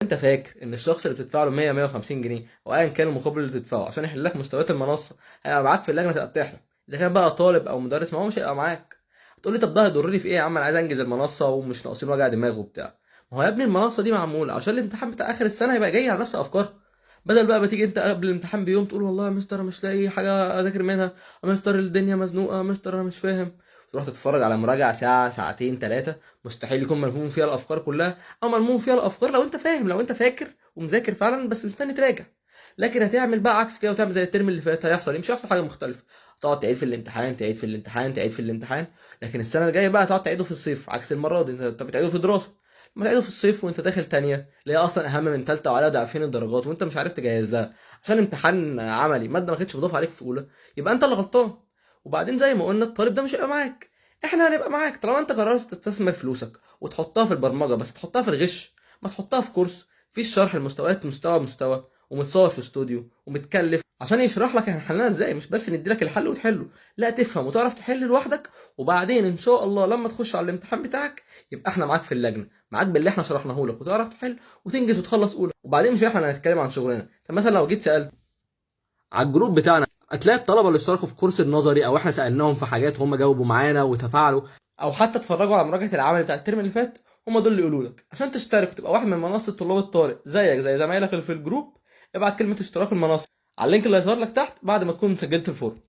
انت فاكر ان الشخص اللي بتدفع له 100 150 جنيه او ايا كان المقابل اللي تدفعه عشان يحل لك مستويات المنصه هيبقى معاك في اللجنه تبقى بتحلم؟ اذا كان بقى طالب او مدرس ما هو مش هيبقى معاك. هتقول لي طب ده هيضرني في ايه يا عم؟ انا عايز انجز المنصه ومش ناقصين وجع دماغ وبتاع. ما هو يا ابني المنصه دي معموله عشان الامتحان بتاع اخر السنه يبقى جاي على نفس افكارها. بدل بقى ما تيجي انت قبل الامتحان بيوم تقول والله يا مستر انا مش لاقي حاجه اذاكر منها، يا مستر الدنيا مزنوقه، يا مستر انا مش فاهم. تروح تتفرج على مراجعه ساعه ساعتين ثلاثه، مستحيل يكون ملموم فيها الافكار كلها، او ملموم فيها الافكار لو انت فاهم، لو انت فاكر ومذاكر فعلا بس مستني تراجع. لكن هتعمل بقى عكس كده وتعمل زي الترم اللي فات، هيحصل ايه؟ مش هيحصل حاجه مختلفه. تقعد تعيد في الامتحان، تعيد في الامتحان، تعيد في الامتحان. لكن السنه الجايه بقى تقعد تعيده في الصيف، عكس المره دي انت بتعيده في دراسه. لما تعيده في الصيف وانت داخل تانية اللي هي اصلا اهم من تالتة وعليها ضعفين الدرجات وانت مش عارف تجهز لها عشان امتحان عملي ماده ما كانتش مضاف عليك في اولى، يبقى انت اللي غلطان. وبعدين زي ما قلنا الطالب ده مش هيبقى معاك، احنا هنبقى معاك طالما انت قررت تستثمر فلوسك وتحطها في البرمجه، بس تحطها في الغش، ما تحطها في كورس في الشرح المستويات مستوى مستوى ومتصور في استوديو ومتكلف عشان يشرح لك احنا حلنا ازاي، مش بس ندي لك الحل وتحله، لا تفهم وتعرف تحل لوحدك. وبعدين ان شاء الله لما تخش على الامتحان بتاعك يبقى احنا معاك في اللجنه، معاك باللي احنا شرحناه لك وتعرف تحل وتنجز وتخلص اولى. وبعدين مش احنا اللي هنتكلم عن شغلنا. طب مثلا لو جيت سالت على الجروب بتاعنا هتلاقي الطلبه اللي اشتركوا في كورس النظري او احنا سالناهم في حاجات وهم جاوبوا معانا وتفاعلوا، او حتى اتفرجوا على مراجعه العمل بتاع الترم اللي فات، هم دول اللي يقولوا لك عشان تشترك وتبقى واحد من منصه طلاب الطارئ زيك زي زمايلك اللي في الجروب. ابعت كلمه اشتراك المنصه على اللينك اللي هيظهر لك تحت بعد ما تكون سجلت الفورم.